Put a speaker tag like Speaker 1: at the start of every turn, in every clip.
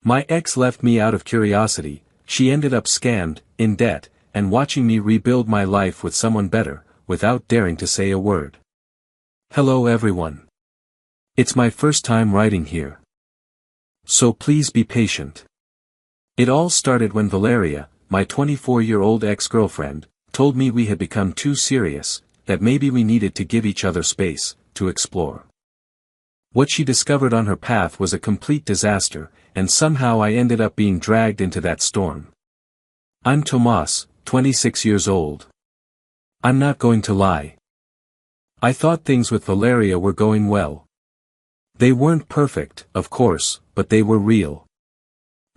Speaker 1: My ex left me out of curiosity. She ended up scammed, in debt, and watching me rebuild my life with someone better, without daring to say a word. Hello everyone. It's my first time writing here. So please be patient. It all started when Valeria, my 24-year-old ex-girlfriend, told me we had become too serious, that maybe we needed to give each other space, to explore. What she discovered on her path was a complete disaster, and somehow I ended up being dragged into that storm. I'm Tomas, 26 years old. I'm not going to lie. I thought things with Valeria were going well. They weren't perfect, of course, but they were real.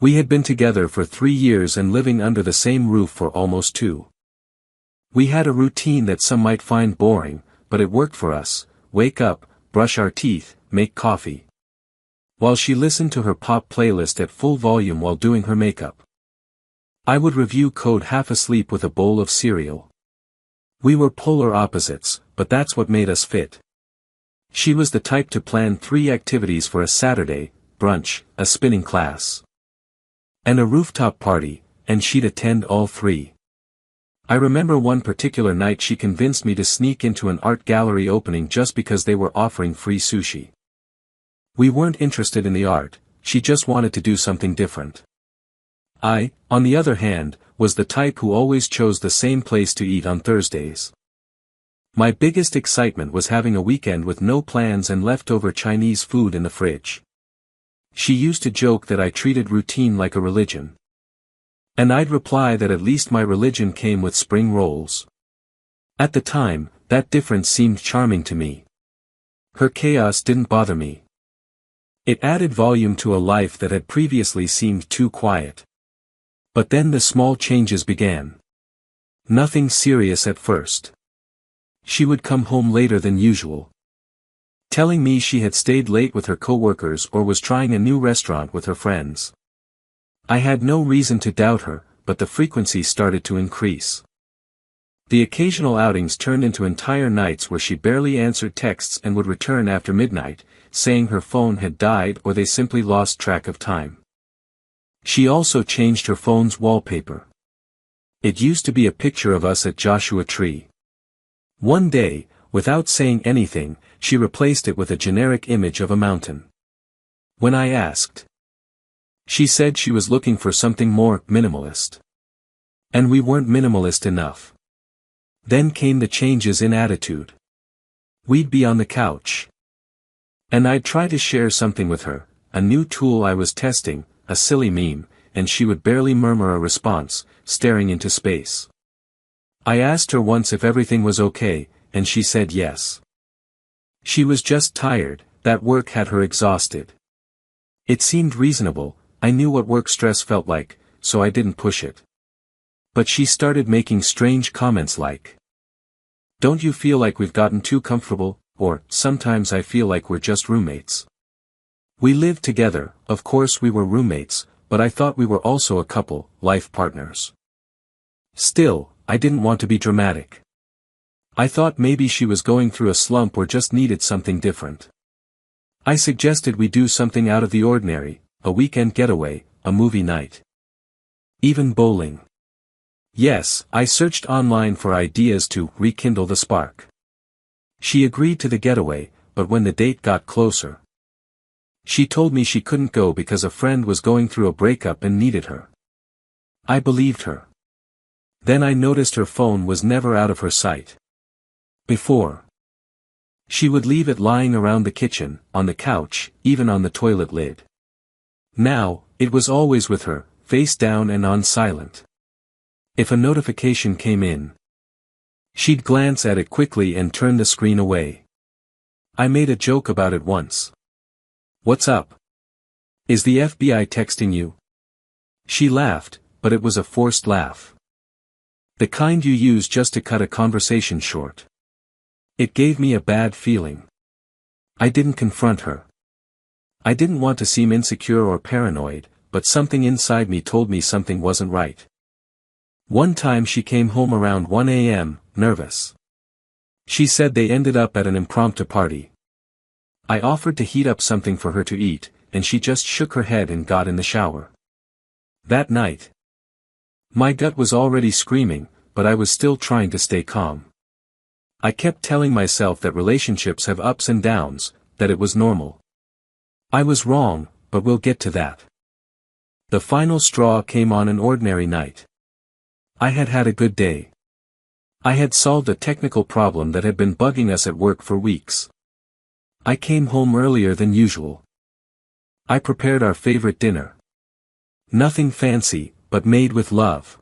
Speaker 1: We had been together for 3 years and living under the same roof for almost 2. We had a routine that some might find boring, but it worked for us: wake up, brush our teeth, make coffee. While she listened to her pop playlist at full volume while doing her makeup, I would review code half asleep with a bowl of cereal. We were polar opposites, but that's what made us fit. She was the type to plan 3 activities for a Saturday: brunch, a spinning class, and a rooftop party, and she'd attend all 3. I remember one particular night she convinced me to sneak into an art gallery opening just because they were offering free sushi. We weren't interested in the art, she just wanted to do something different. I, on the other hand, was the type who always chose the same place to eat on Thursdays. My biggest excitement was having a weekend with no plans and leftover Chinese food in the fridge. She used to joke that I treated routine like a religion. And I'd reply that at least my religion came with spring rolls. At the time, that difference seemed charming to me. Her chaos didn't bother me. It added volume to a life that had previously seemed too quiet. But then the small changes began. Nothing serious at first. She would come home later than usual, telling me she had stayed late with her coworkers or was trying a new restaurant with her friends. I had no reason to doubt her, but the frequency started to increase. The occasional outings turned into entire nights where she barely answered texts and would return after midnight, saying her phone had died or they simply lost track of time. She also changed her phone's wallpaper. It used to be a picture of us at Joshua Tree. One day, without saying anything, she replaced it with a generic image of a mountain. When I asked, she said she was looking for something more minimalist. And we weren't minimalist enough. Then came the changes in attitude. We'd be on the couch, and I'd try to share something with her, a new tool I was testing, a silly meme, and she would barely murmur a response, staring into space. I asked her once if everything was okay, and she said yes. She was just tired, that work had her exhausted. It seemed reasonable, I knew what work stress felt like, so I didn't push it. But she started making strange comments like, "Don't you feel like we've gotten too comfortable?" Or, "Sometimes I feel like we're just roommates." We lived together, of course we were roommates, but I thought we were also a couple, life partners. Still, I didn't want to be dramatic. I thought maybe she was going through a slump or just needed something different. I suggested we do something out of the ordinary, a weekend getaway, a movie night. Even bowling. Yes, I searched online for ideas to rekindle the spark. She agreed to the getaway, but when the date got closer, she told me she couldn't go because a friend was going through a breakup and needed her. I believed her. Then I noticed her phone was never out of her sight. Before, she would leave it lying around the kitchen, on the couch, even on the toilet lid. Now, it was always with her, face down and on silent. If a notification came in, she'd glance at it quickly and turn the screen away. I made a joke about it once. "What's up? Is the FBI texting you?" She laughed, but it was a forced laugh. The kind you use just to cut a conversation short. It gave me a bad feeling. I didn't confront her. I didn't want to seem insecure or paranoid, but something inside me told me something wasn't right. One time she came home around 1 a.m., nervous. She said they ended up at an impromptu party. I offered to heat up something for her to eat, and she just shook her head and got in the shower. That night, my gut was already screaming, but I was still trying to stay calm. I kept telling myself that relationships have ups and downs, that it was normal. I was wrong, but we'll get to that. The final straw came on an ordinary night. I had had a good day. I had solved a technical problem that had been bugging us at work for weeks. I came home earlier than usual. I prepared our favorite dinner. Nothing fancy, but made with love.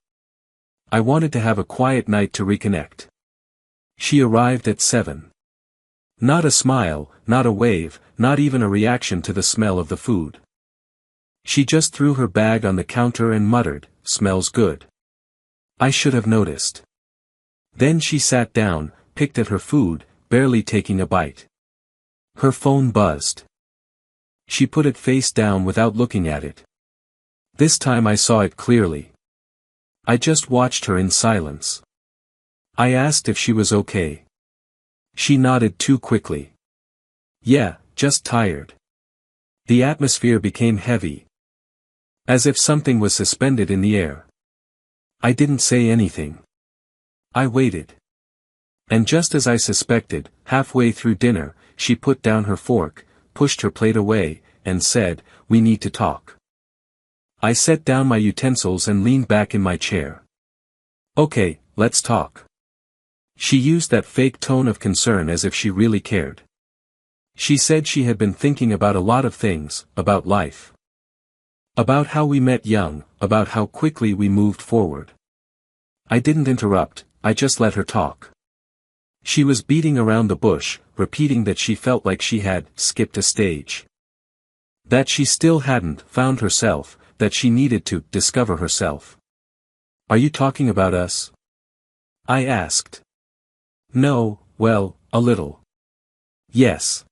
Speaker 1: I wanted to have a quiet night to reconnect. She arrived at 7. Not a smile, not a wave, not even a reaction to the smell of the food. She just threw her bag on the counter and muttered, "Smells good." I should have noticed. Then she sat down, picked at her food, barely taking a bite. Her phone buzzed. She put it face down without looking at it. This time I saw it clearly. I just watched her in silence. I asked if she was okay. She nodded too quickly. Yeah, just tired. The atmosphere became heavy. As if something was suspended in the air. I didn't say anything. I waited. And just as I suspected, halfway through dinner, she put down her fork, pushed her plate away, and said, "We need to talk." I set down my utensils and leaned back in my chair. "Okay, let's talk." She used that fake tone of concern as if she really cared. She said she had been thinking about a lot of things, about life. About how we met young, about how quickly we moved forward. I didn't interrupt, I just let her talk. She was beating around the bush, repeating that she felt like she had skipped a stage. That she still hadn't found herself, that she needed to discover herself. "Are you talking about us?" I asked. "No, well, a little. Yes.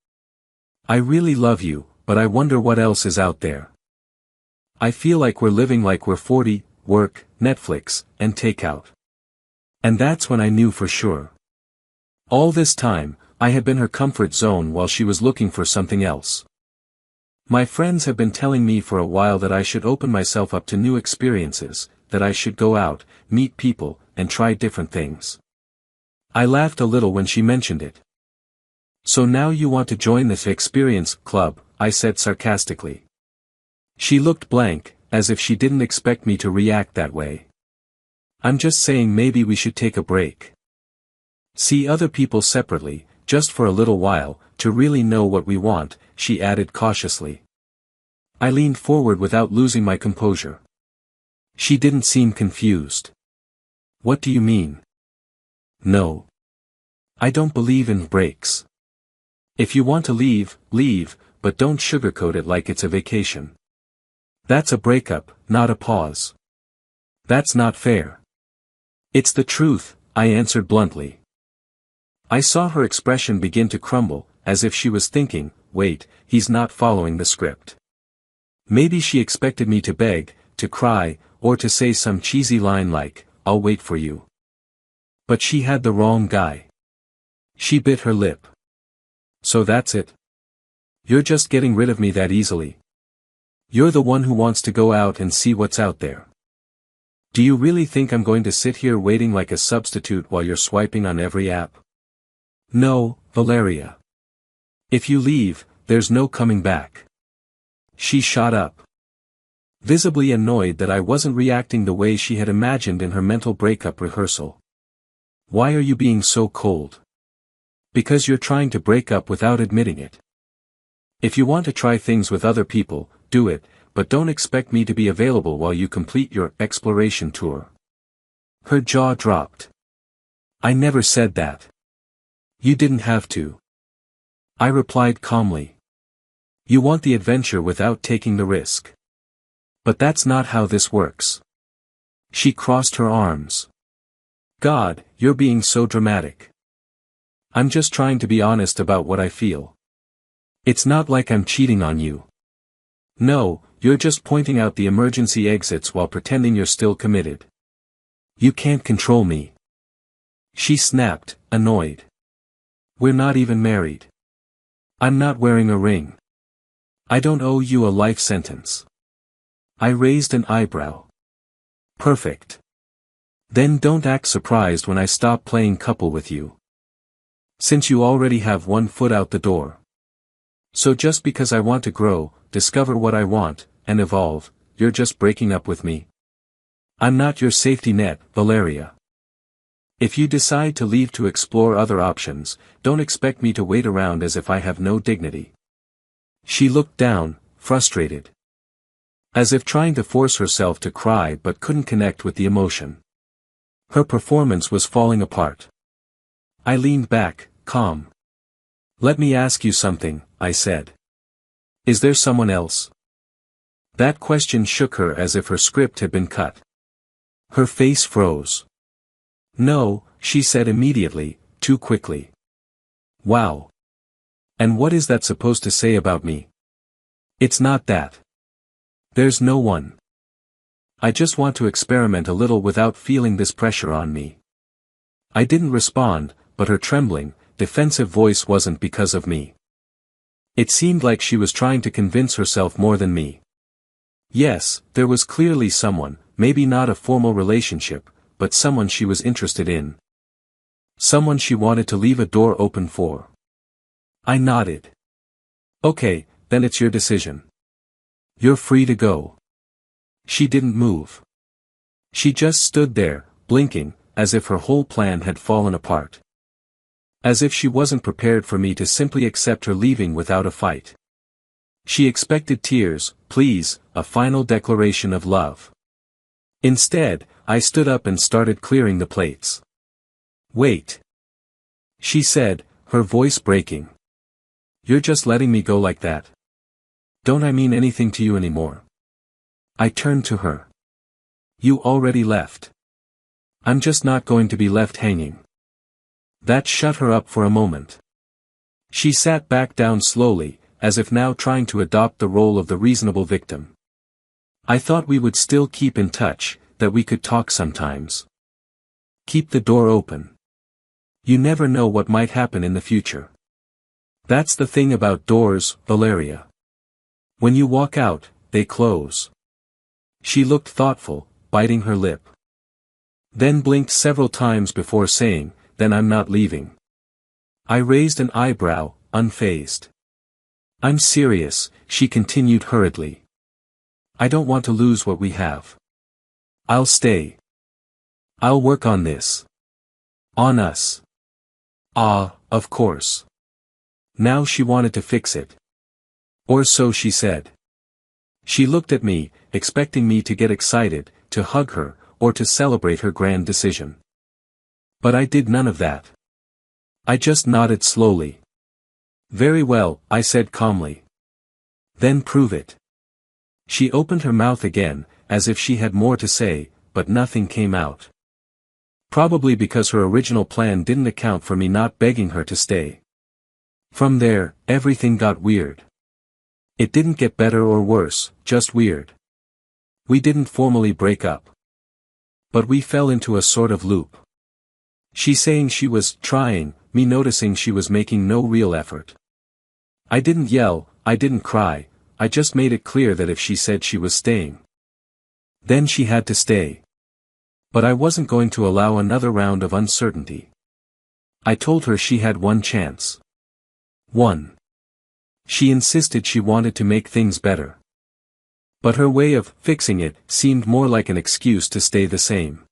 Speaker 1: I really love you, but I wonder what else is out there. I feel like we're living like we're 40, work, Netflix, and takeout." And that's when I knew for sure. All this time, I had been her comfort zone while she was looking for something else. My friends have been telling me for a while that I should open myself up to new experiences, that I should go out, meet people, and try different things. I laughed a little when she mentioned it. "So now you want to join this experience club," I said sarcastically. She looked blank, as if she didn't expect me to react that way. "I'm just saying maybe we should take a break. See other people separately, just for a little while, to really know what we want," she added cautiously. I leaned forward without losing my composure. She didn't seem confused. "What do you mean?" "No. I don't believe in breaks. If you want to leave, leave, but don't sugarcoat it like it's a vacation. That's a breakup, not a pause. That's not fair." "It's the truth," I answered bluntly. I saw her expression begin to crumble, as if she was thinking, "Wait, he's not following the script." Maybe she expected me to beg, to cry, or to say some cheesy line like, "I'll wait for you." But she had the wrong guy. She bit her lip. "So that's it? You're just getting rid of me that easily? You're the one who wants to go out and see what's out there. Do you really think I'm going to sit here waiting like a substitute while you're swiping on every app? No, Valeria. If you leave, there's no coming back." She shot up. Visibly annoyed that I wasn't reacting the way she had imagined in her mental breakup rehearsal. "Why are you being so cold?" "Because you're trying to break up without admitting it. If you want to try things with other people, do it, but don't expect me to be available while you complete your exploration tour." Her jaw dropped. "I never said that. You didn't have to." I replied calmly. "You want the adventure without taking the risk. But that's not how this works." She crossed her arms. "God, you're being so dramatic. I'm just trying to be honest about what I feel. It's not like I'm cheating on you. No, you're just pointing out the emergency exits while pretending you're still committed. You can't control me." She snapped, annoyed. "We're not even married. I'm not wearing a ring. I don't owe you a life sentence. I raised an eyebrow. Perfect. Then don't act surprised when I stop playing couple with you. Since you already have one foot out the door. So just because I want to grow, discover what I want, and evolve, you're just breaking up with me. I'm not your safety net, Valeria. If you decide to leave to explore other options, don't expect me to wait around as if I have no dignity. She looked down, frustrated. As if trying to force herself to cry but couldn't connect with the emotion. Her performance was falling apart. I leaned back, calm. Let me ask you something, I said. Is there someone else? That question shook her as if her script had been cut. Her face froze. No, she said immediately, too quickly. Wow. And what is that supposed to say about me? It's not that. There's no one. I just want to experiment a little without feeling this pressure on me. I didn't respond, but her trembling, defensive voice wasn't because of me. It seemed like she was trying to convince herself more than me. Yes, there was clearly someone, maybe not a formal relationship, but someone she was interested in. Someone she wanted to leave a door open for. I nodded. Okay, then it's your decision. You're free to go. She didn't move. She just stood there, blinking, as if her whole plan had fallen apart. As if she wasn't prepared for me to simply accept her leaving without a fight. She expected tears, pleas, a final declaration of love. Instead, I stood up and started clearing the plates. Wait. She said, her voice breaking. You're just letting me go like that. Don't I mean anything to you anymore? I turned to her. You already left. I'm just not going to be left hanging. That shut her up for a moment. She sat back down slowly, as if now trying to adopt the role of the reasonable victim. I thought we would still keep in touch, that we could talk sometimes. Keep the door open. You never know what might happen in the future. That's the thing about doors, Valeria. When you walk out, they close. She looked thoughtful, biting her lip. Then blinked several times before saying, then I'm not leaving. I raised an eyebrow, unfazed. I'm serious, she continued hurriedly. I don't want to lose what we have. I'll stay. I'll work on this. On us. Ah, of course. Now she wanted to fix it. Or so she said. She looked at me, expecting me to get excited, to hug her, or to celebrate her grand decision. But I did none of that. I just nodded slowly. Very well, I said calmly. Then prove it. She opened her mouth again, as if she had more to say, but nothing came out. Probably because her original plan didn't account for me not begging her to stay. From there, everything got weird. It didn't get better or worse, just weird. We didn't formally break up. But we fell into a sort of loop. She saying she was trying, me noticing she was making no real effort. I didn't yell, I didn't cry, I just made it clear that if she said she was staying, then she had to stay. But I wasn't going to allow another round of uncertainty. I told her she had one chance. One. She insisted she wanted to make things better. But her way of fixing it seemed more like an excuse to stay the same.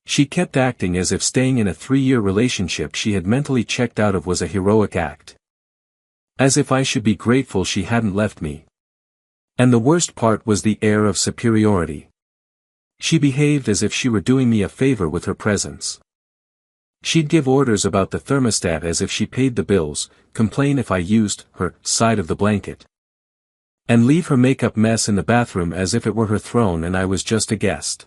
Speaker 1: She kept acting as if staying in a 3-year relationship she had mentally checked out of was a heroic act. As if I should be grateful she hadn't left me. And the worst part was the air of superiority. She behaved as if she were doing me a favor with her presence. She'd give orders about the thermostat as if she paid the bills, complain if I used her side of the blanket. And leave her makeup mess in the bathroom as if it were her throne and I was just a guest.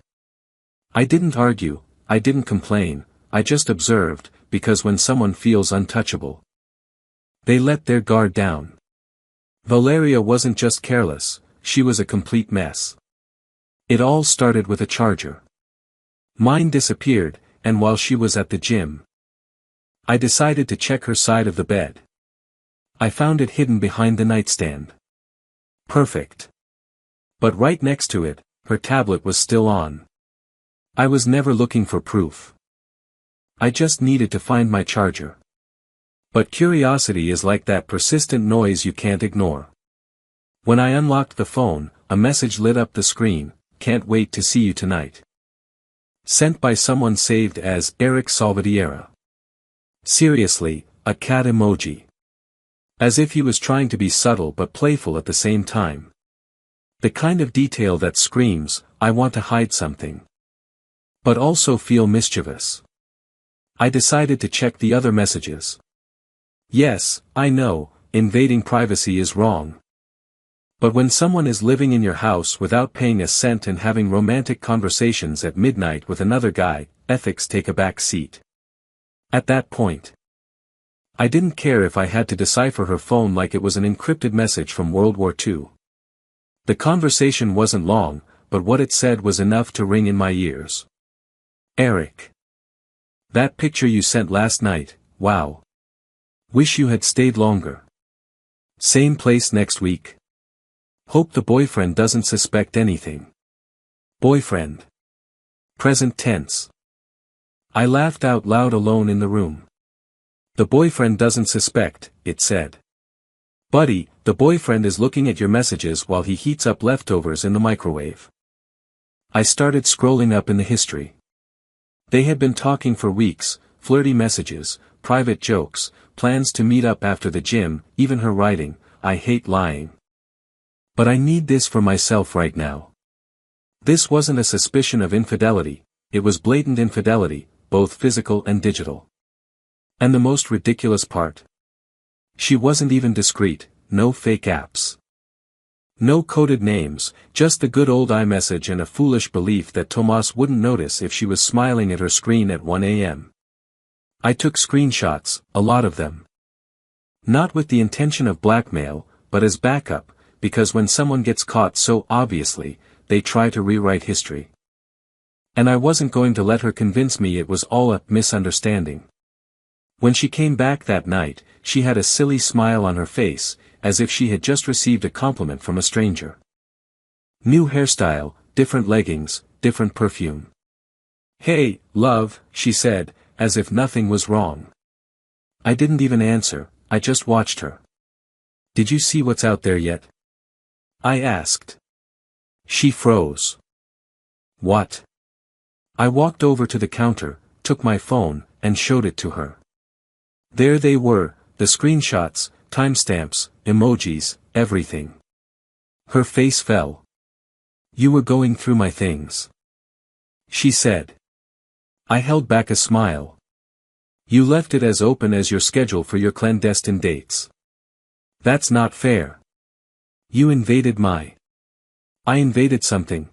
Speaker 1: I didn't argue, I didn't complain, I just observed, because when someone feels untouchable, they let their guard down. Valeria wasn't just careless, she was a complete mess. It all started with a charger. Mine disappeared, and while she was at the gym, I decided to check her side of the bed. I found it hidden behind the nightstand. Perfect. But right next to it, her tablet was still on. I was never looking for proof. I just needed to find my charger. But curiosity is like that persistent noise you can't ignore. When I unlocked the phone, a message lit up the screen: "Can't wait to see you tonight." Sent by someone saved as Eric Salvadiera. Seriously, a cat emoji. As if he was trying to be subtle but playful at the same time. The kind of detail that screams, "I want to hide something." But also feel mischievous. I decided to check the other messages. Yes, I know, invading privacy is wrong. But when someone is living in your house without paying a cent and having romantic conversations at midnight with another guy, ethics take a back seat. At that point, I didn't care if I had to decipher her phone like it was an encrypted message from World War II. The conversation wasn't long, but what it said was enough to ring in my ears. "Eric. That picture you sent last night, wow. Wish you had stayed longer. Same place next week. Hope the boyfriend doesn't suspect anything." Boyfriend. Present tense. I laughed out loud alone in the room. "The boyfriend doesn't suspect," it said. "Buddy, the boyfriend is looking at your messages while he heats up leftovers in the microwave." I started scrolling up in the history. They had been talking for weeks, flirty messages, private jokes, plans to meet up after the gym, even her writing, "I hate lying. But I need this for myself right now." This wasn't a suspicion of infidelity, it was blatant infidelity, both physical and digital. And the most ridiculous part? She wasn't even discreet, no fake apps. No coded names, just the good old iMessage and a foolish belief that Tomas wouldn't notice if she was smiling at her screen at 1 a.m. I took screenshots, a lot of them. Not with the intention of blackmail, but as backup, because when someone gets caught so obviously, they try to rewrite history. And I wasn't going to let her convince me it was all a misunderstanding. When she came back that night, she had a silly smile on her face, as if she had just received a compliment from a stranger. New hairstyle, different leggings, different perfume. "Hey, love," she said, as if nothing was wrong. I didn't even answer, I just watched her. "Did you see what's out there yet?" I asked. She froze. "What?" I walked over to the counter, took my phone, and showed it to her. There they were, the screenshots, timestamps, emojis, everything. Her face fell. "You were going through my things," she said. I held back a smile. "You left it as open as your schedule for your clandestine dates. That's not fair. You invaded I invaded something."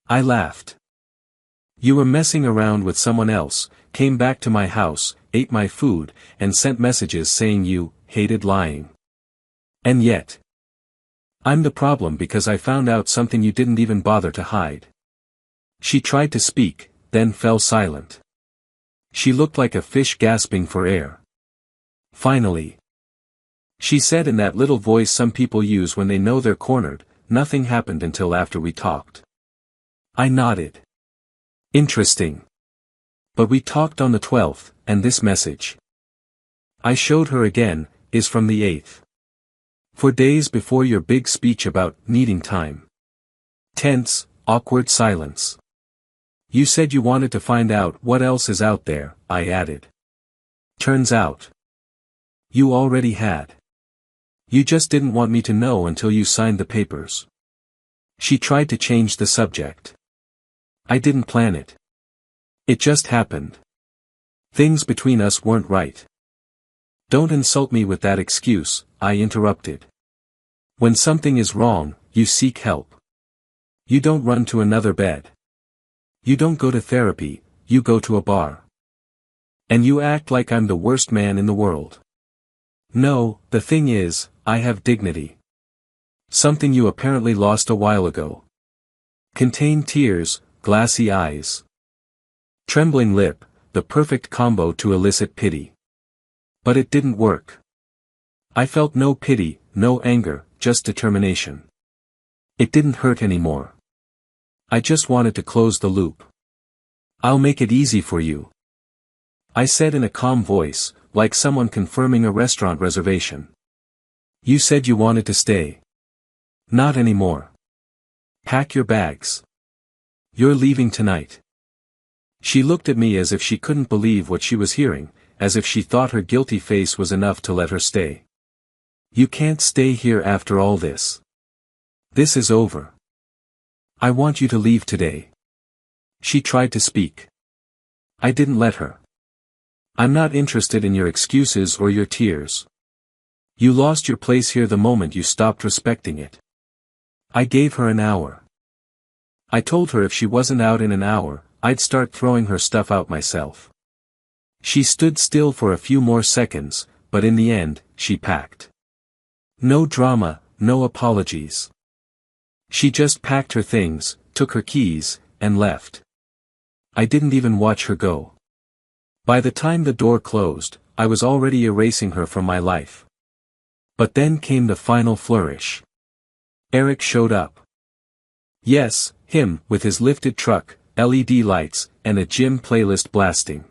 Speaker 1: I laughed. "You were messing around with someone else, came back to my house, ate my food, and sent messages saying you hated lying. And yet, I'm the problem because I found out something you didn't even bother to hide." She tried to speak, then fell silent. She looked like a fish gasping for air. Finally, she said in that little voice some people use when they know they're cornered, "Nothing happened until after we talked." I nodded. "Interesting. But we talked on the 12th, and this message," I showed her again, "is from the 8th. 4 days before your big speech about needing time." Tense, awkward silence. "You said you wanted to find out what else is out there," I added. "Turns out, you already had. You just didn't want me to know until you signed the papers." She tried to change the subject. "I didn't plan it. It just happened. Things between us weren't right." "Don't insult me with that excuse," I interrupted. "When something is wrong, you seek help. You don't run to another bed. You don't go to therapy, you go to a bar. And you act like I'm the worst man in the world." "No, the thing is, I have dignity. Something you apparently lost a while ago." Contained tears, glassy eyes. Trembling lip, the perfect combo to elicit pity. But it didn't work. I felt no pity, no anger, just determination. It didn't hurt anymore. I just wanted to close the loop. I'll make it easy for you, I said in a calm voice, like someone confirming a restaurant reservation. You said you wanted to stay. Not anymore. Pack your bags. You're leaving tonight. She looked at me as if she couldn't believe what she was hearing, as if she thought her guilty face was enough to let her stay. You can't stay here after all this. This is over. I want you to leave today. She tried to speak. I didn't let her. I'm not interested in your excuses or your tears. You lost your place here the moment you stopped respecting it. I gave her an hour. I told her if she wasn't out in an hour, I'd start throwing her stuff out myself. She stood still for a few more seconds, but in the end, she packed. No drama, no apologies. She just packed her things, took her keys, and left. I didn't even watch her go. By the time the door closed, I was already erasing her from my life. But then came the final flourish. Eric showed up. Yes, him, with his lifted truck, LED lights, and a gym playlist blasting.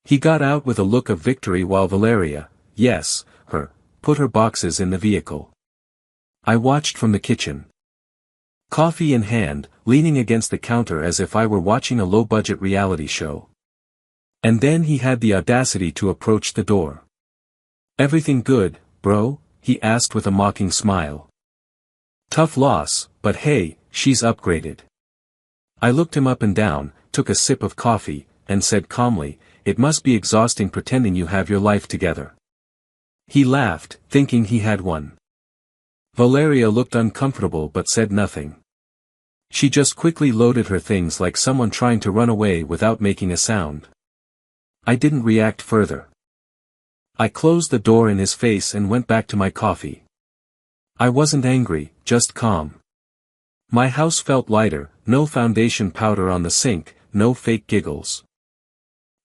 Speaker 1: He got out with a look of victory while Valeria, yes, her, put her boxes in the vehicle. I watched from the kitchen. Coffee in hand, leaning against the counter as if I were watching a low-budget reality show. And then he had the audacity to approach the door. Everything good, bro? He asked with a mocking smile. Tough loss, but hey, she's upgraded. I looked him up and down, took a sip of coffee, and said calmly, it must be exhausting pretending you have your life together. He laughed, thinking he had one. Valeria looked uncomfortable but said nothing. She just quickly loaded her things like someone trying to run away without making a sound. I didn't react further. I closed the door in his face and went back to my coffee. I wasn't angry, just calm. My house felt lighter, no foundation powder on the sink, no fake giggles.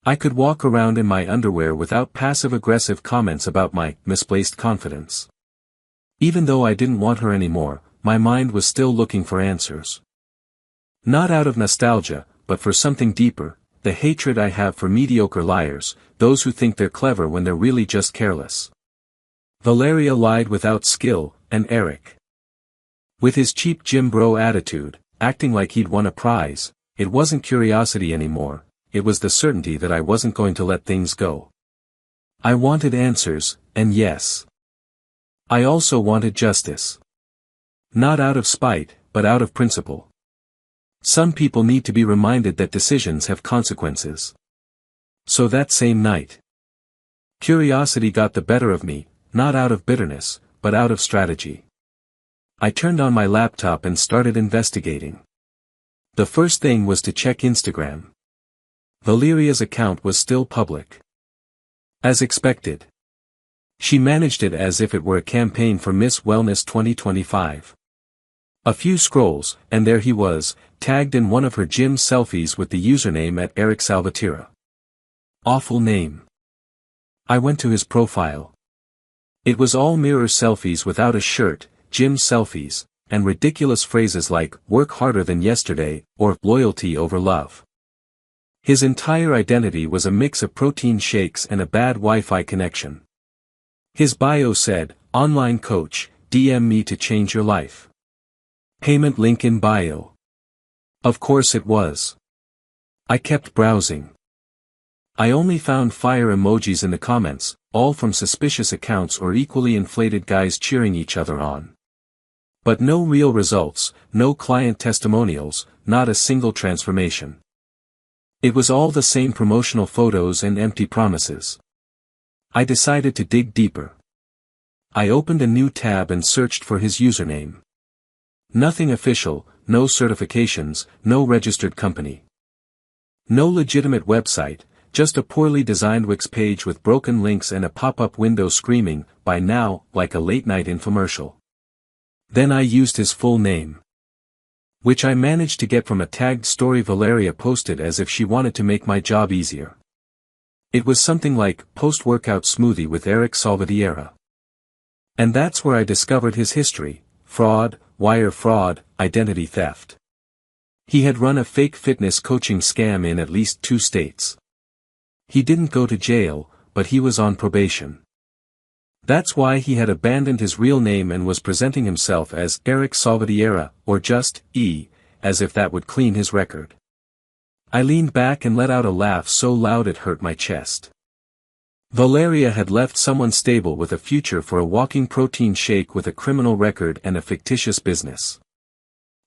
Speaker 1: I could walk around in my underwear without passive-aggressive comments about my misplaced confidence. Even though I didn't want her anymore, my mind was still looking for answers. Not out of nostalgia, but for something deeper. The hatred I have for mediocre liars, those who think they're clever when they're really just careless. Valeria lied without skill, and Eric, with his cheap gym bro attitude, acting like he'd won a prize, it wasn't curiosity anymore, it was the certainty that I wasn't going to let things go. I wanted answers, and yes. I also wanted justice. Not out of spite, but out of principle. Some people need to be reminded that decisions have consequences. So that same night, curiosity got the better of me, not out of bitterness, but out of strategy. I turned on my laptop and started investigating. The first thing was to check Instagram. Valeria's account was still public. As expected. She managed it as if it were a campaign for Miss Wellness 2025. A few scrolls, and there he was, tagged in one of her gym selfies with the username at Eric Salvatierra. Awful name. I went to his profile. It was all mirror selfies without a shirt, gym selfies, and ridiculous phrases like, work harder than yesterday, or loyalty over love. His entire identity was a mix of protein shakes and a bad Wi-Fi connection. His bio said, online coach, DM me to change your life. Payment link in bio. Of course it was. I kept browsing. I only found fire emojis in the comments, all from suspicious accounts or equally inflated guys cheering each other on. But no real results, no client testimonials, not a single transformation. It was all the same promotional photos and empty promises. I decided to dig deeper. I opened a new tab and searched for his username. Nothing official, no certifications, no registered company. No legitimate website, just a poorly designed Wix page with broken links and a pop-up window screaming, "Buy now," like a late-night infomercial. Then I used his full name, which I managed to get from a tagged story Valeria posted as if she wanted to make my job easier. It was something like, post-workout smoothie with Eric Salvatierra. And that's where I discovered his history: fraud, wire fraud, identity theft. He had run a fake fitness coaching scam in at least 2 states. He didn't go to jail, but he was on probation. That's why he had abandoned his real name and was presenting himself as Eric Salvadierra, or just E, as if that would clean his record. I leaned back and let out a laugh so loud it hurt my chest. Valeria had left someone stable with a future for a walking protein shake with a criminal record and a fictitious business.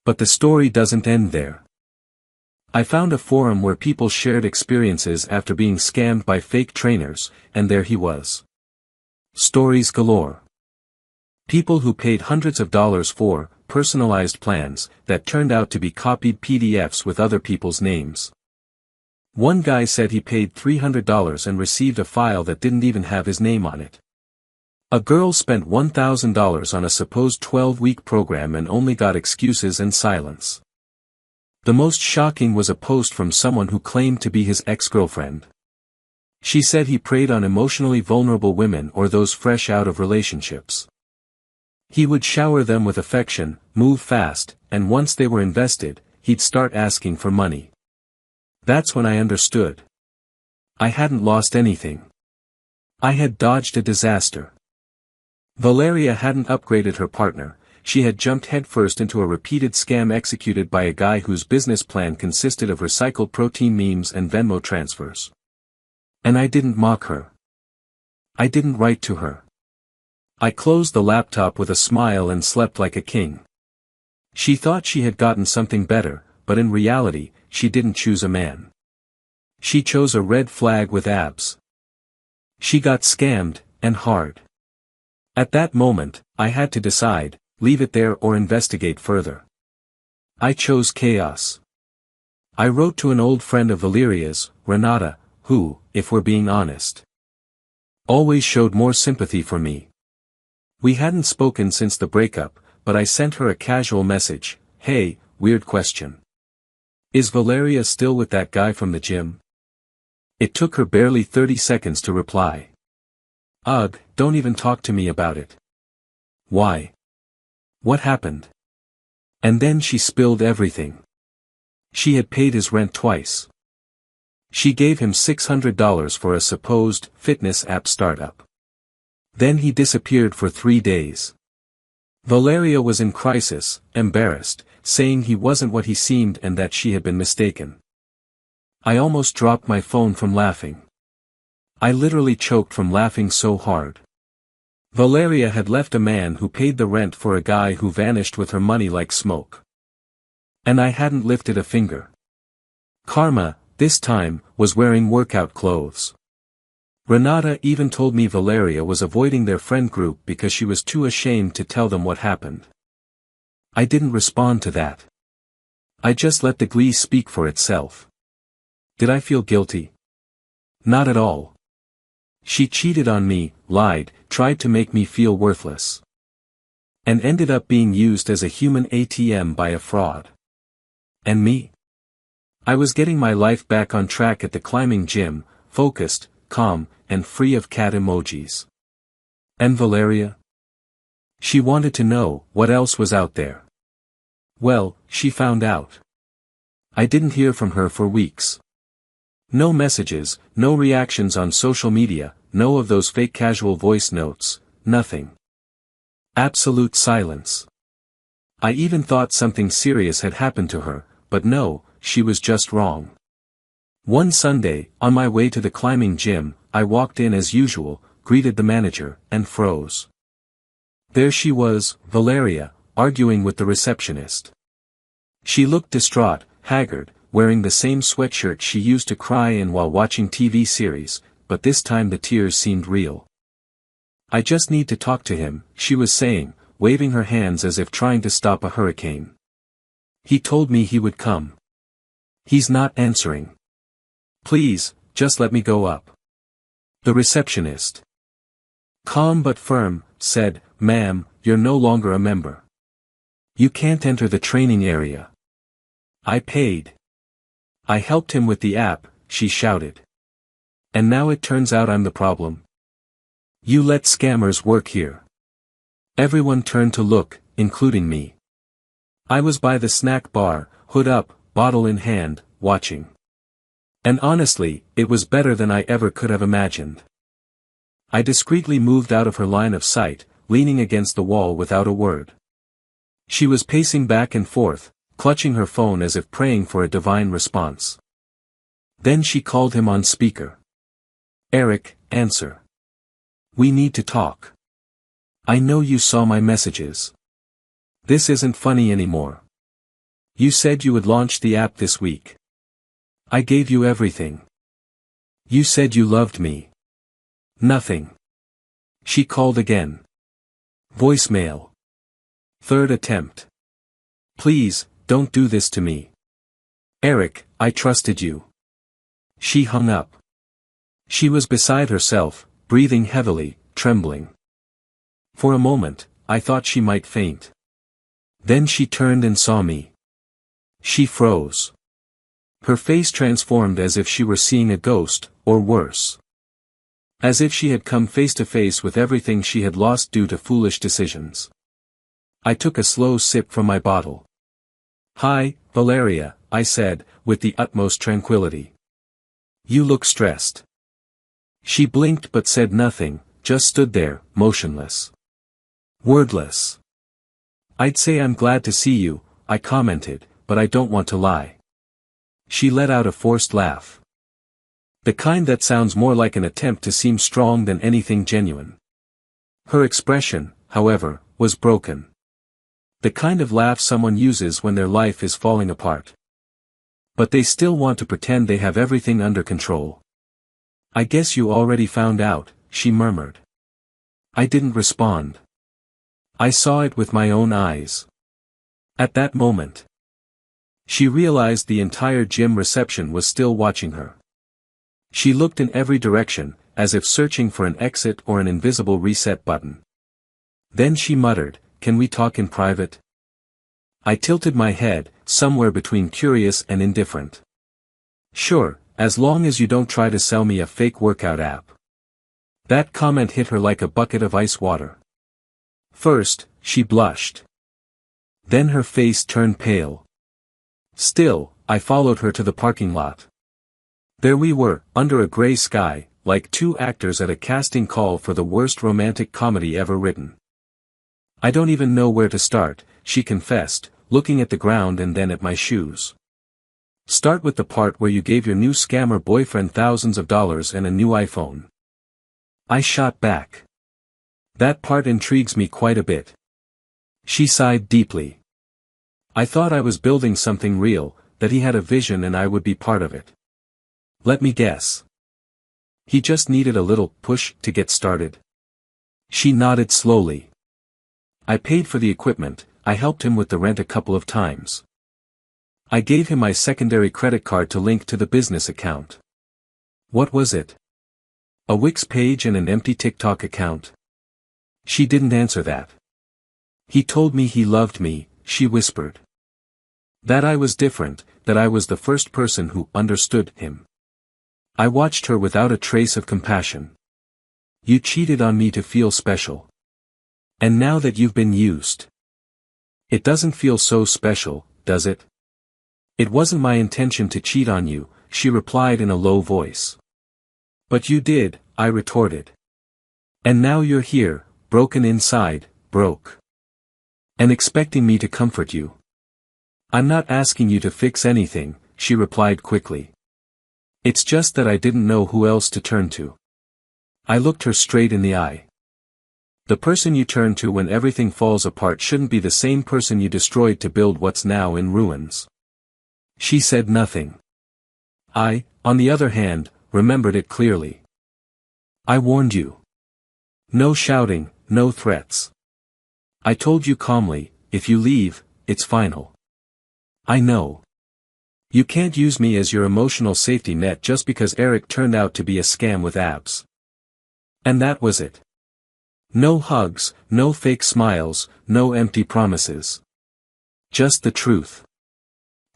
Speaker 1: But the story doesn't end there. I found a forum where people shared experiences after being scammed by fake trainers, and there he was. Stories galore. People who paid hundreds of dollars for personalized plans that turned out to be copied PDFs with other people's names. One guy said he paid $300 and received a file that didn't even have his name on it. A girl spent $1,000 on a supposed 12-week program and only got excuses and silence. The most shocking was a post from someone who claimed to be his ex-girlfriend. She said he preyed on emotionally vulnerable women or those fresh out of relationships. He would shower them with affection, move fast, and once they were invested, he'd start asking for money. That's when I understood. I hadn't lost anything. I had dodged a disaster. Valeria hadn't upgraded her partner, she had jumped headfirst into a repeated scam executed by a guy whose business plan consisted of recycled protein memes and Venmo transfers. And I didn't mock her. I didn't write to her. I closed the laptop with a smile and slept like a king. She thought she had gotten something better, but in reality, she didn't choose a man. She chose a red flag with abs. She got scammed, and hard. At that moment, I had to decide, leave it there or investigate further. I chose chaos. I wrote to an old friend of Valeria's, Renata, who, if we're being honest, always showed more sympathy for me. We hadn't spoken since the breakup, but I sent her a casual message: "Hey, weird question. Is Valeria still with that guy from the gym?" It took her barely 30 seconds to reply. "Ugh, don't even talk to me about it." "Why? What happened?" And then she spilled everything. She had paid his rent twice. She gave him $600 for a supposed fitness app startup. Then he disappeared for 3 days. Valeria was in crisis, embarrassed, saying he wasn't what he seemed and that she had been mistaken. I almost dropped my phone from laughing. I literally choked from laughing so hard. Valeria had left a man who paid the rent for a guy who vanished with her money like smoke. And I hadn't lifted a finger. Karma, this time, was wearing workout clothes. Renata even told me Valeria was avoiding their friend group because she was too ashamed to tell them what happened. I didn't respond to that. I just let the glee speak for itself. Did I feel guilty? Not at all. She cheated on me, lied, tried to make me feel worthless. And ended up being used as a human ATM by a fraud. And me? I was getting my life back on track at the climbing gym, focused, calm, and free of cat emojis. And Valeria? She wanted to know what else was out there. Well, she found out. I didn't hear from her for weeks. No messages, no reactions on social media, no of those fake casual voice notes, nothing. Absolute silence. I even thought something serious had happened to her, but no, she was just wrong. One Sunday, on my way to the climbing gym, I walked in as usual, greeted the manager, and froze. There she was, Valeria, arguing with the receptionist. She looked distraught, haggard, wearing the same sweatshirt she used to cry in while watching TV series, but this time the tears seemed real. "I just need to talk to him," she was saying, waving her hands as if trying to stop a hurricane. "He told me he would come. He's not answering. Please, just let me go up." The receptionist, calm but firm, said, "Ma'am, you're no longer a member. You can't enter the training area." I paid. I helped him with the app, she shouted. And now it turns out I'm the problem. You let scammers work here. Everyone turned to look, including me. I was by the snack bar, hood up, bottle in hand, watching. And honestly, it was better than I ever could have imagined. I discreetly moved out of her line of sight, leaning against the wall without a word. She was pacing back and forth, clutching her phone as if praying for a divine response. Then she called him on speaker. "Eric, answer. We need to talk. I know you saw my messages. This isn't funny anymore. You said you would launch the app this week. I gave you everything. You said you loved me. Nothing." She called again. Voicemail. Third attempt. "Please, don't do this to me. Eric, I trusted you." She hung up. She was beside herself, breathing heavily, trembling. For a moment, I thought she might faint. Then she turned and saw me. She froze. Her face transformed as if she were seeing a ghost, or worse. As if she had come face to face with everything she had lost due to foolish decisions. I took a slow sip from my bottle. "Hi, Valeria," I said, with the utmost tranquility. "You look stressed." She blinked but said nothing, just stood there, motionless. Wordless. "I'd say I'm glad to see you," I commented, "but I don't want to lie." She let out a forced laugh. The kind that sounds more like an attempt to seem strong than anything genuine. Her expression, however, was broken. The kind of laugh someone uses when their life is falling apart. But they still want to pretend they have everything under control. "I guess you already found out," she murmured. I didn't respond. I saw it with my own eyes. At that moment, she realized the entire gym reception was still watching her. She looked in every direction, as if searching for an exit or an invisible reset button. Then she muttered, "Can we talk in private?" I tilted my head, somewhere between curious and indifferent. "Sure, as long as you don't try to sell me a fake workout app." That comment hit her like a bucket of ice water. First, she blushed. Then her face turned pale. Still, I followed her to the parking lot. There we were, under a gray sky, like two actors at a casting call for the worst romantic comedy ever written. "I don't even know where to start," she confessed, looking at the ground and then at my shoes. "Start with the part where you gave your new scammer boyfriend thousands of dollars and a new iPhone." I shot back. "That part intrigues me quite a bit." She sighed deeply. "I thought I was building something real, that he had a vision and I would be part of it. Let me guess. He just needed a little push to get started." She nodded slowly. "I paid for the equipment, I helped him with the rent a couple of times. I gave him my secondary credit card to link to the business account." "What was it? A Wix page and an empty TikTok account?" She didn't answer that. "He told me he loved me," she whispered. "That I was different, that I was the first person who understood him." I watched her without a trace of compassion. "You cheated on me to feel special. And now that you've been used, it doesn't feel so special, does it?" "It wasn't my intention to cheat on you," she replied in a low voice. "But you did," I retorted. "And now you're here, broken inside, broke. And expecting me to comfort you." "I'm not asking you to fix anything," she replied quickly. "It's just that I didn't know who else to turn to." I looked her straight in the eye. "The person you turn to when everything falls apart shouldn't be the same person you destroyed to build what's now in ruins." She said nothing. I, on the other hand, remembered it clearly. "I warned you. No shouting, no threats. I told you calmly, if you leave, it's final. I know. You can't use me as your emotional safety net just because Eric turned out to be a scam with abs." And that was it. No hugs, no fake smiles, no empty promises. Just the truth.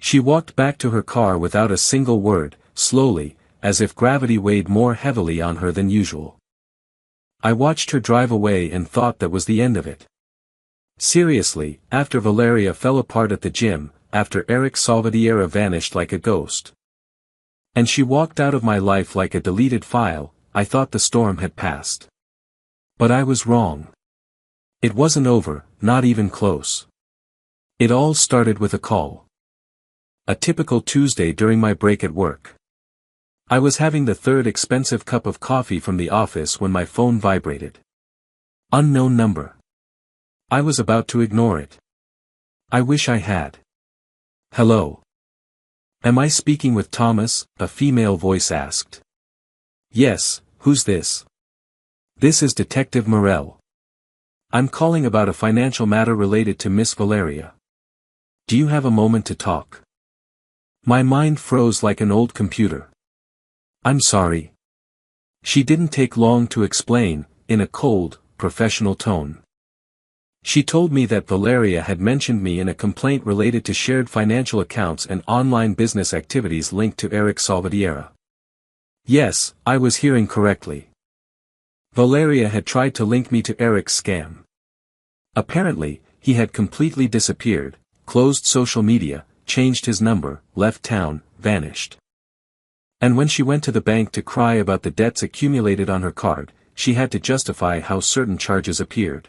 Speaker 1: She walked back to her car without a single word, slowly, as if gravity weighed more heavily on her than usual. I watched her drive away and thought that was the end of it. Seriously, after Valeria fell apart at the gym, after Eric Salvadierra vanished like a ghost, and she walked out of my life like a deleted file, I thought the storm had passed. But I was wrong. It wasn't over, not even close. It all started with a call. A typical Tuesday during my break at work. I was having the third expensive cup of coffee from the office when my phone vibrated. Unknown number. I was about to ignore it. I wish I had. Hello. Am I speaking with Thomas? A female voice asked. Yes, who's this? This is Detective Morell. I'm calling about a financial matter related to Miss Valeria. Do you have a moment to talk? My mind froze like an old computer. I'm sorry. She didn't take long to explain, in a cold, professional tone. She told me that Valeria had mentioned me in a complaint related to shared financial accounts and online business activities linked to Eric Salvadierra. Yes, I was hearing correctly. Valeria had tried to link me to Eric's scam. Apparently, he had completely disappeared, closed social media, changed his number, left town, vanished. And when she went to the bank to cry about the debts accumulated on her card, she had to justify how certain charges appeared.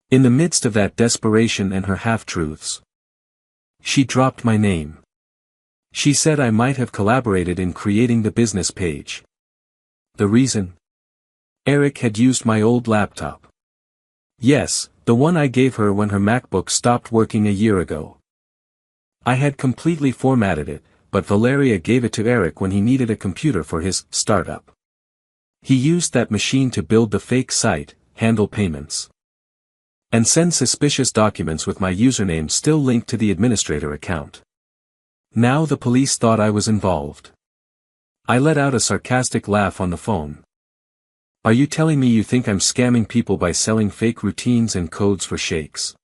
Speaker 1: In the midst of that desperation and her half-truths, she dropped my name. She said I might have collaborated in creating the business page. The reason? Eric had used my old laptop. Yes, the one I gave her when her MacBook stopped working a year ago. I had completely formatted it, but Valeria gave it to Eric when he needed a computer for his startup. He used that machine to build the fake site, handle payments, and send suspicious documents with my username still linked to the administrator account. Now the police thought I was involved. I let out a sarcastic laugh on the phone. Are you telling me you think I'm scamming people by selling fake routines and codes for shakes?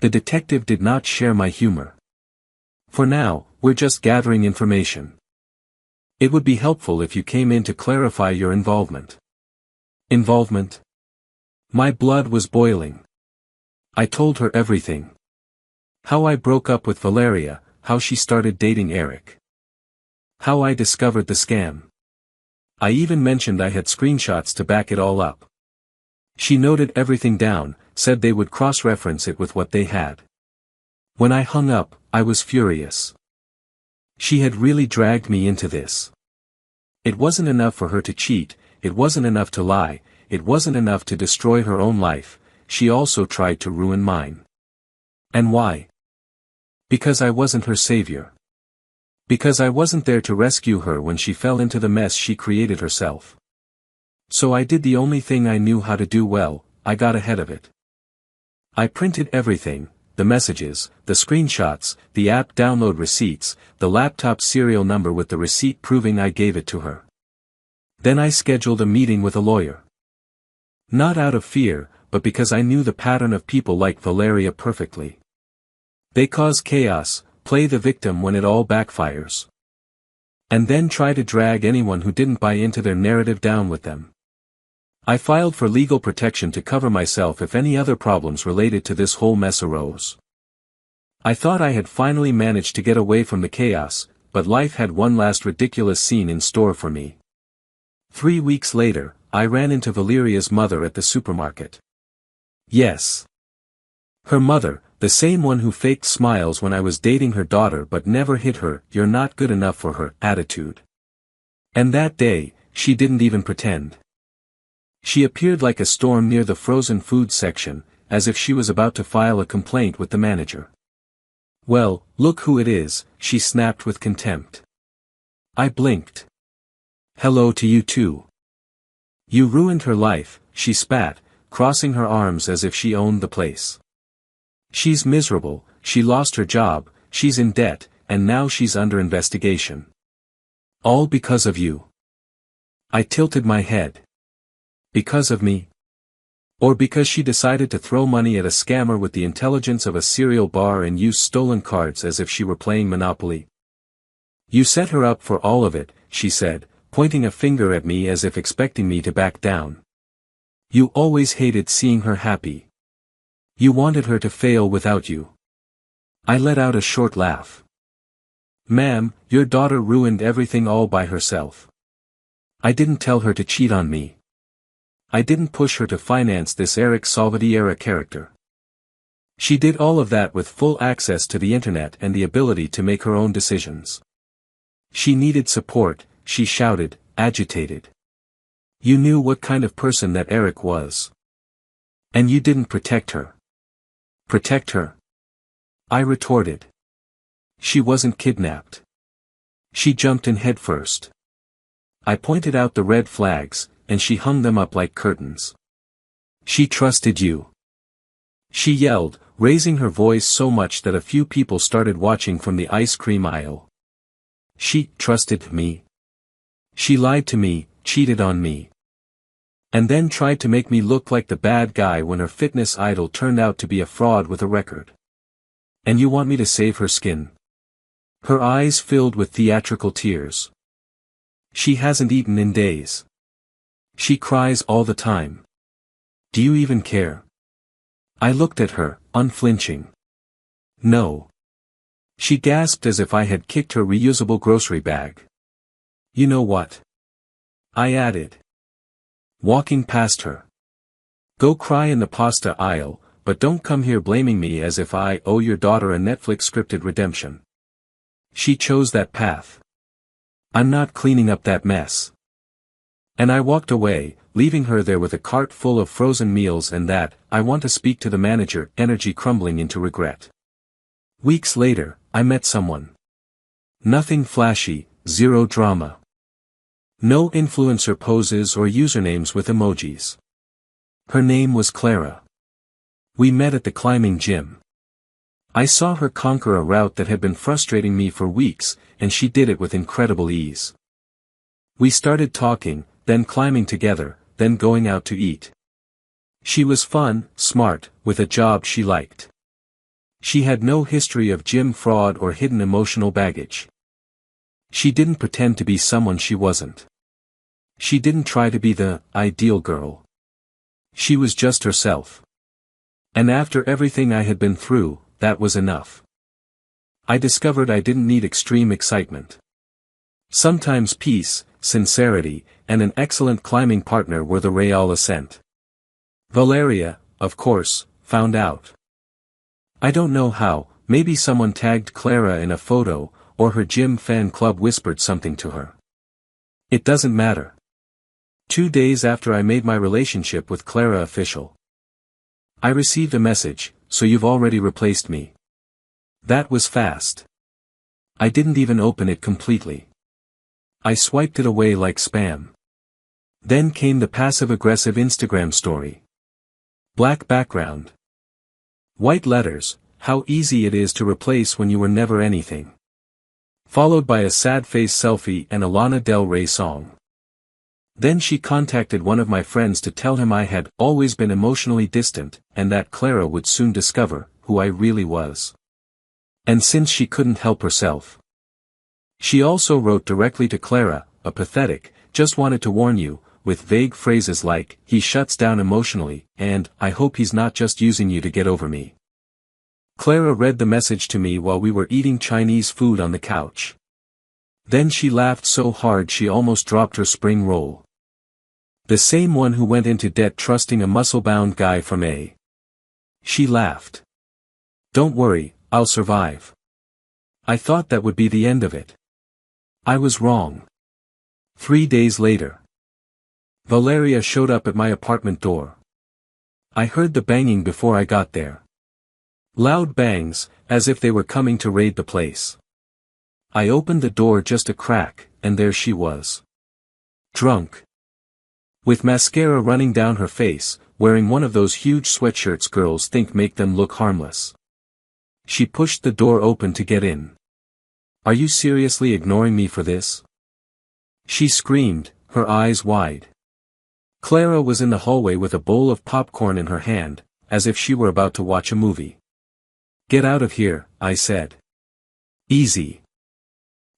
Speaker 1: The detective did not share my humor. For now, we're just gathering information. It would be helpful if you came in to clarify your involvement. Involvement? My blood was boiling. I told her everything. How I broke up with Valeria, how she started dating Eric. How I discovered the scam. I even mentioned I had screenshots to back it all up. She noted everything down, said they would cross-reference it with what they had. When I hung up, I was furious. She had really dragged me into this. It wasn't enough for her to cheat, it wasn't enough to lie, it wasn't enough to destroy her own life, she also tried to ruin mine. And why? Because I wasn't her savior. Because I wasn't there to rescue her when she fell into the mess she created herself. So I did the only thing I knew how to do well, I got ahead of it. I printed everything, the messages, the screenshots, the app download receipts, the laptop serial number with the receipt proving I gave it to her. Then I scheduled a meeting with a lawyer. Not out of fear, but because I knew the pattern of people like Valeria perfectly. They cause chaos, play the victim when it all backfires, and then try to drag anyone who didn't buy into their narrative down with them. I filed for legal protection to cover myself if any other problems related to this whole mess arose. I thought I had finally managed to get away from the chaos, but life had one last ridiculous scene in store for me. 3 weeks later, I ran into Valeria's mother at the supermarket. Yes. Her mother, the same one who faked smiles when I was dating her daughter but never hit her "you're not good enough for her" attitude. And that day, she didn't even pretend. She appeared like a storm near the frozen food section, as if she was about to file a complaint with the manager. Well, look who it is, she snapped with contempt. I blinked. Hello to you too. You ruined her life, she spat, crossing her arms as if she owned the place. She's miserable, she lost her job, she's in debt, and now she's under investigation. All because of you. I tilted my head. Because of me? Or because she decided to throw money at a scammer with the intelligence of a cereal bar and use stolen cards as if she were playing Monopoly? You set her up for all of it, she said, pointing a finger at me as if expecting me to back down. You always hated seeing her happy. You wanted her to fail without you. I let out a short laugh. Ma'am, your daughter ruined everything all by herself. I didn't tell her to cheat on me. I didn't push her to finance this Eric Salvador character. She did all of that with full access to the internet and the ability to make her own decisions. She needed support, she shouted, agitated. You knew what kind of person that Eric was. And you didn't protect her. Protect her? I retorted. She wasn't kidnapped. She jumped in headfirst. I pointed out the red flags, and she hung them up like curtains. She trusted you. She yelled, raising her voice so much that a few people started watching from the ice cream aisle. She trusted me. She lied to me, cheated on me. And then tried to make me look like the bad guy when her fitness idol turned out to be a fraud with a record. And you want me to save her skin? Her eyes filled with theatrical tears. She hasn't eaten in days. She cries all the time. Do you even care? I looked at her, unflinching. No. She gasped as if I had kicked her reusable grocery bag. You know what? I added. Walking past her. Go cry in the pasta aisle, but don't come here blaming me as if I owe your daughter a Netflix scripted redemption. She chose that path. I'm not cleaning up that mess. And I walked away, leaving her there with a cart full of frozen meals and that, I want to speak to the manager, energy crumbling into regret. Weeks later, I met someone. Nothing flashy, zero drama. No influencer poses or usernames with emojis. Her name was Clara. We met at the climbing gym. I saw her conquer a route that had been frustrating me for weeks, and she did it with incredible ease. We started talking, then climbing together, then going out to eat. She was fun, smart, with a job she liked. She had no history of gym fraud or hidden emotional baggage. She didn't pretend to be someone she wasn't. She didn't try to be the ideal girl. She was just herself. And after everything I had been through, that was enough. I discovered I didn't need extreme excitement. Sometimes peace, sincerity, and an excellent climbing partner were the real ascent. Valeria, of course, found out. I don't know how, maybe someone tagged Clara in a photo, or her gym fan club whispered something to her. It doesn't matter. 2 days after I made my relationship with Clara official, I received a message, so you've already replaced me. That was fast. I didn't even open it completely. I swiped it away like spam. Then came the passive-aggressive Instagram story. Black background. White letters, how easy it is to replace when you were never anything. Followed by a sad face selfie and a Lana Del Rey song. Then she contacted one of my friends to tell him I had always been emotionally distant, and that Clara would soon discover who I really was. And since she couldn't help herself. She also wrote directly to Clara, a pathetic, just wanted to warn you, with vague phrases like, he shuts down emotionally, and, I hope he's not just using you to get over me. Clara read the message to me while we were eating Chinese food on the couch. Then she laughed so hard she almost dropped her spring roll. The same one who went into debt trusting a muscle-bound guy from A. She laughed. Don't worry, I'll survive. I thought that would be the end of it. I was wrong. 3 days later. Valeria showed up at my apartment door. I heard the banging before I got there. Loud bangs, as if they were coming to raid the place. I opened the door just a crack, and there she was. Drunk. With mascara running down her face, wearing one of those huge sweatshirts girls think make them look harmless. She pushed the door open to get in. Are you seriously ignoring me for this? She screamed, her eyes wide. Clara was in the hallway with a bowl of popcorn in her hand, as if she were about to watch a movie. Get out of here, I said. Easy.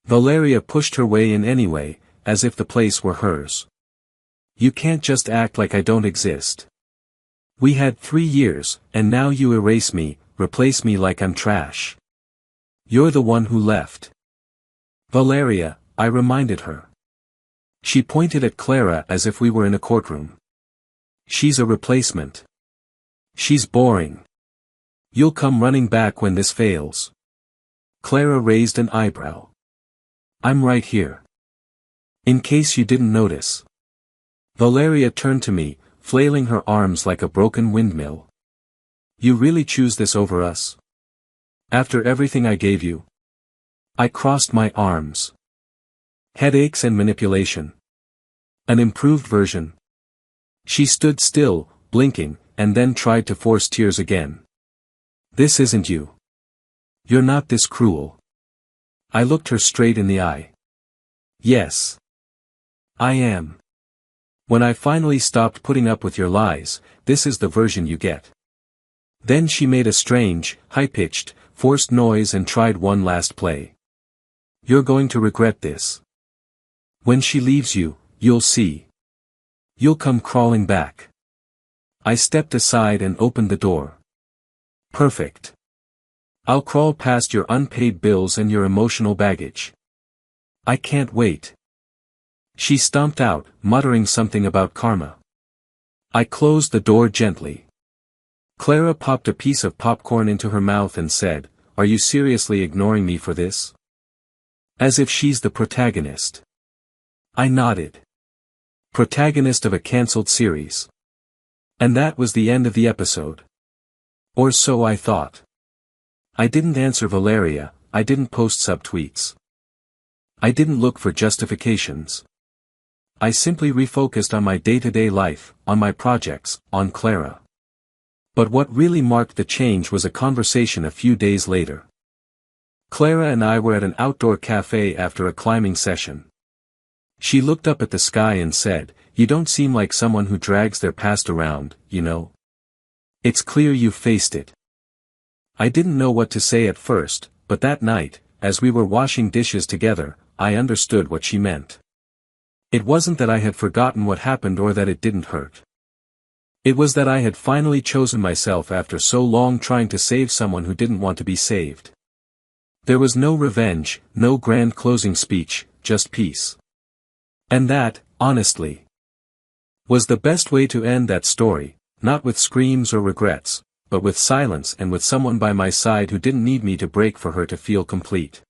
Speaker 1: Valeria pushed her way in anyway, as if the place were hers. You can't just act like I don't exist. We had 3 years, and now you erase me, replace me like I'm trash. You're the one who left. Valeria, I reminded her. She pointed at Clara as if we were in a courtroom. She's a replacement. She's boring. You'll come running back when this fails. Clara raised an eyebrow. I'm right here. In case you didn't notice. Valeria turned to me, flailing her arms like a broken windmill. You really choose this over us? After everything I gave you? I crossed my arms. Headaches and manipulation. An improved version. She stood still, blinking, and then tried to force tears again. This isn't you. You're not this cruel. I looked her straight in the eye. Yes. I am. When I finally stopped putting up with your lies, this is the version you get. Then she made a strange, high-pitched, forced noise and tried one last play. You're going to regret this. When she leaves you, you'll see. You'll come crawling back. I stepped aside and opened the door. Perfect. I'll crawl past your unpaid bills and your emotional baggage. I can't wait. She stomped out, muttering something about karma. I closed the door gently. Clara popped a piece of popcorn into her mouth and said, "Are you seriously ignoring me for this?" As if she's the protagonist. I nodded. Protagonist of a cancelled series. And that was the end of the episode. Or so I thought. I didn't answer Valeria, I didn't post subtweets. I didn't look for justifications. I simply refocused on my day-to-day life, on my projects, on Clara. But what really marked the change was a conversation a few days later. Clara and I were at an outdoor cafe after a climbing session. She looked up at the sky and said, "You don't seem like someone who drags their past around, you know. It's clear you've faced it." I didn't know what to say at first, but that night, as we were washing dishes together, I understood what she meant. It wasn't that I had forgotten what happened or that it didn't hurt. It was that I had finally chosen myself after so long trying to save someone who didn't want to be saved. There was no revenge, no grand closing speech, just peace. And that, honestly, was the best way to end that story, not with screams or regrets, but with silence and with someone by my side who didn't need me to break for her to feel complete.